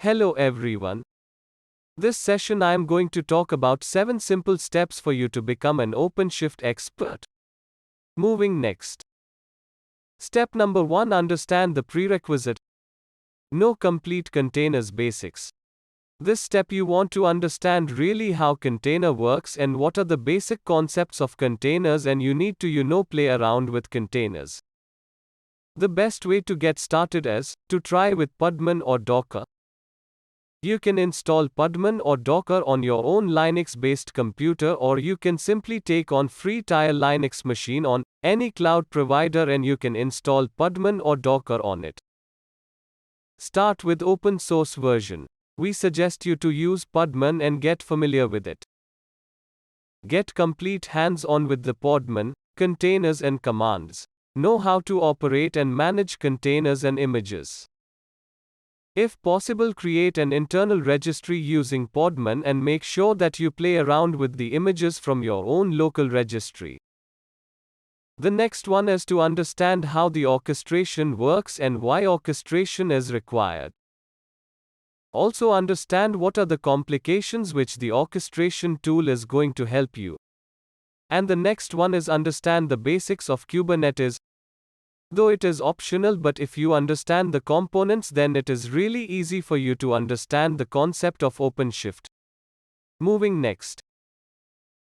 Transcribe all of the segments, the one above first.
Hello everyone. This session I am going to talk about 7 simple steps for you to become an OpenShift expert. Moving next. Step number 1, understand the prerequisite. Know complete containers basics. This step you want to understand really how container works and what are the basic concepts of containers, and you need to play around with containers. The best way to get started is to try with Podman or Docker. You can install Podman or Docker on your own Linux-based computer, or you can simply take on free tier Linux machine on any cloud provider and you can install Podman or Docker on it. Start with open source version. We suggest you to use Podman and get familiar with it. Get complete hands-on with the Podman, containers and commands. Know how to operate and manage containers and images. If possible, create an internal registry using Podman and make sure that you play around with the images from your own local registry. The next one is to understand how the orchestration works and why orchestration is required. Also understand what are the complications which the orchestration tool is going to help you. And the next one is understand the basics of Kubernetes. Though it is optional, but if you understand the components, then it is really easy for you to understand the concept of OpenShift. Moving next.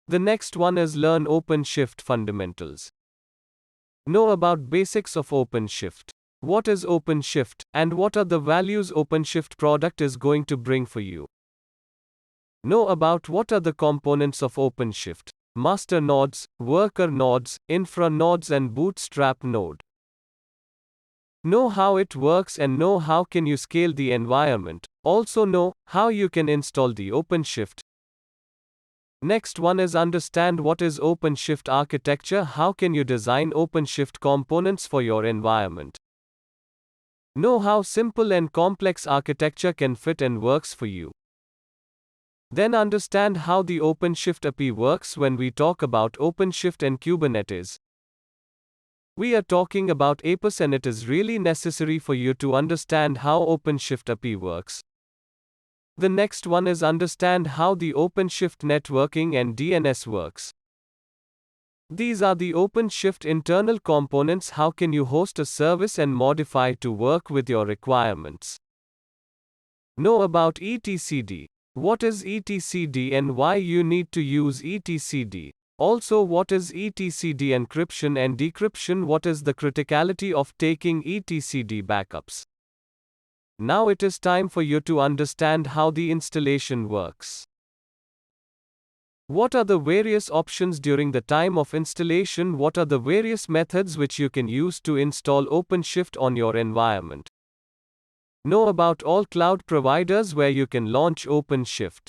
The next one is learn OpenShift Fundamentals. Know about basics of OpenShift. What is OpenShift, and what are the values OpenShift product is going to bring for you. Know about what are the components of OpenShift. Master nodes, worker nodes, infra nodes and bootstrap node. Know how it works and know how can you scale the environment. Also know how you can install the OpenShift. Next one is understand what is OpenShift architecture, how can you design OpenShift components for your environment. Know how simple and complex architecture can fit and works for you. Then understand how the OpenShift API works. When we talk about OpenShift and Kubernetes, we are talking about APIs, and it is really necessary for you to understand how OpenShift API works. The next one is understand how the OpenShift networking and DNS works. These are the OpenShift internal components. How can you host a service and modify to work with your requirements? Know about etcd. What is etcd and why you need to use etcd? Also, what is etcd encryption and decryption? What is the criticality of taking etcd backups? Now it is time for you to understand how the installation works. What are the various options during the time of installation? What are the various methods which you can use to install OpenShift on your environment? Know about all cloud providers where you can launch OpenShift.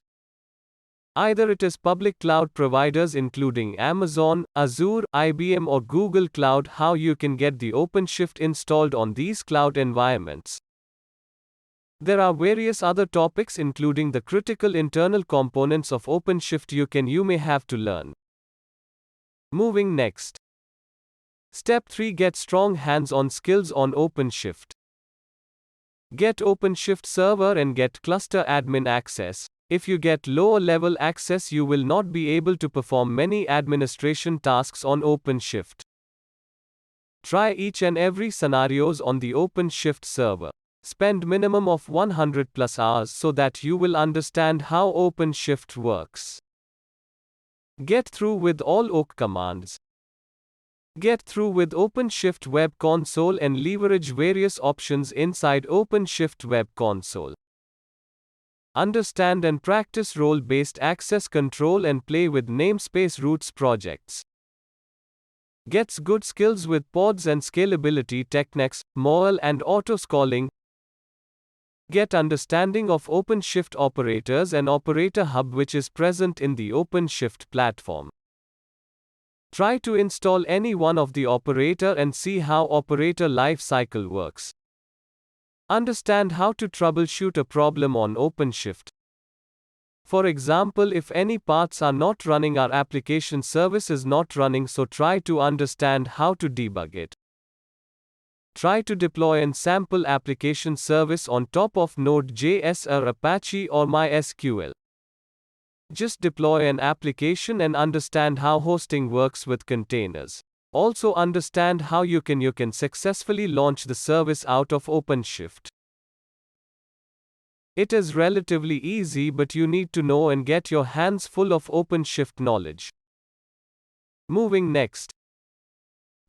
Either it is public cloud providers including Amazon, Azure, IBM or Google Cloud, how you can get the OpenShift installed on these cloud environments. There are various other topics including the critical internal components of OpenShift you may have to learn. Moving next. Step 3, get strong hands-on skills on OpenShift. Get OpenShift Server and get cluster admin access. If you get lower level access, you will not be able to perform many administration tasks on OpenShift. Try each and every scenarios on the OpenShift server. Spend minimum of 100 plus hours so that you will understand how OpenShift works. Get through with all awk commands. Get through with OpenShift Web Console and leverage various options inside OpenShift Web Console. Understand and practice role-based access control and play with namespace roots projects. Gets good skills with pods and scalability techniques, MOAL and auto-scaling. Get understanding of OpenShift operators and operator hub which is present in the OpenShift platform. Try to install any one of the operator and see how operator life cycle works. Understand how to troubleshoot a problem on OpenShift. For example, if any parts are not running, our application service is not running, so try to understand how to debug it. Try to deploy an sample application service on top of Node.js or Apache or MySQL. Just deploy an application and understand how hosting works with containers. Also understand how you can successfully launch the service out of OpenShift. It is relatively easy, but you need to know and get your hands full of OpenShift knowledge. Moving next.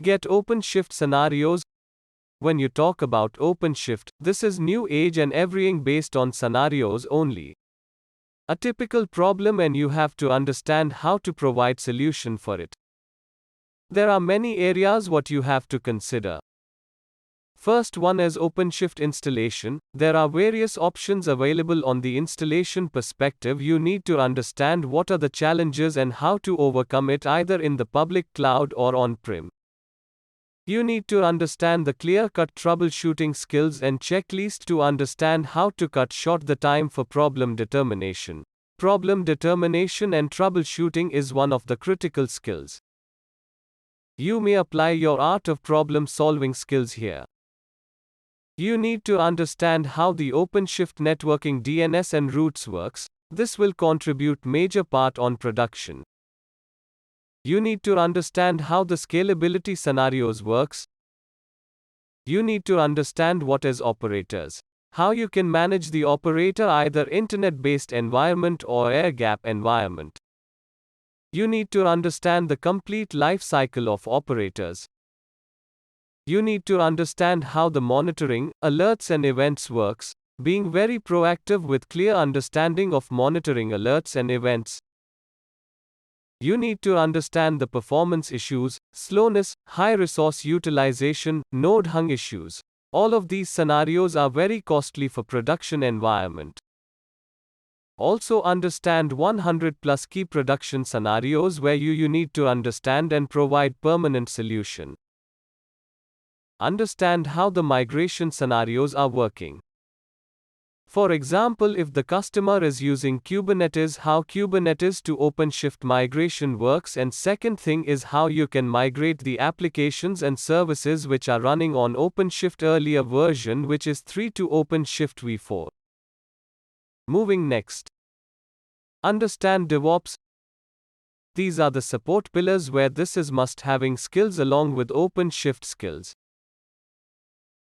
Get OpenShift scenarios. When you talk about OpenShift, this is new age and everything based on scenarios only. A typical problem, and you have to understand how to provide solution for it. There are many areas what you have to consider. First one is OpenShift installation. There are various options available on the installation perspective. You need to understand what are the challenges and how to overcome it either in the public cloud or on-prem. You need to understand the clear-cut troubleshooting skills and checklist to understand how to cut short the time for problem determination. Problem determination and troubleshooting is one of the critical skills. You may apply your art of problem-solving skills here. You need to understand how the OpenShift networking DNS and routes works. This will contribute major part on production. You need to understand how the scalability scenarios works. You need to understand what is operators. How you can manage the operator either internet-based environment or air-gap environment. You need to understand the complete life cycle of operators. You need to understand how the monitoring, alerts and events works, being very proactive with clear understanding of monitoring alerts and events. You need to understand the performance issues, slowness, high resource utilization, node hung issues. All of these scenarios are very costly for production environment. Also understand 100 plus key production scenarios where you need to understand and provide permanent solution. Understand how the migration scenarios are working. For example, if the customer is using Kubernetes, how Kubernetes to OpenShift migration works, and second thing is how you can migrate the applications and services which are running on OpenShift earlier version, which is 3 to OpenShift v4. Moving next. Understand DevOps. These are the support pillars where this is must having skills along with OpenShift skills.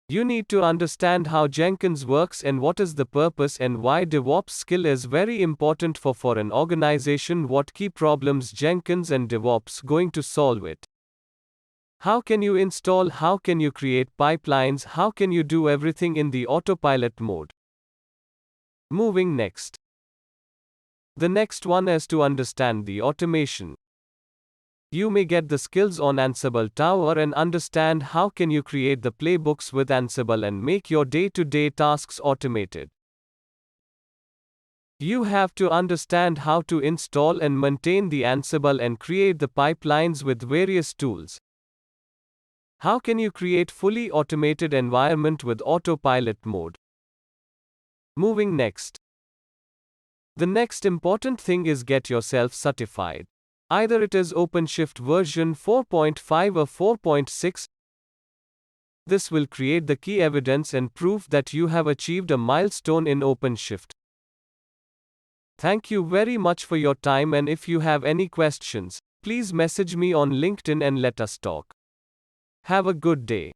You need to understand how Jenkins works and what is the purpose and why DevOps skill is very important for an organization. What key problems Jenkins and DevOps going to solve it. How can you install, how can you create pipelines, how can you do everything in the autopilot mode. Moving next. The next one is to understand the automation. You may get the skills on Ansible Tower and understand how can you create the playbooks with Ansible and make your day-to-day tasks automated. You have to understand how to install and maintain the Ansible and create the pipelines with various tools. How can you create fully automated environment with autopilot mode? Moving next. The next important thing is get yourself certified. Either it is OpenShift version 4.5 or 4.6. This will create the key evidence and proof that you have achieved a milestone in OpenShift. Thank you very much for your time, and if you have any questions, please message me on LinkedIn and let us talk. Have a good day.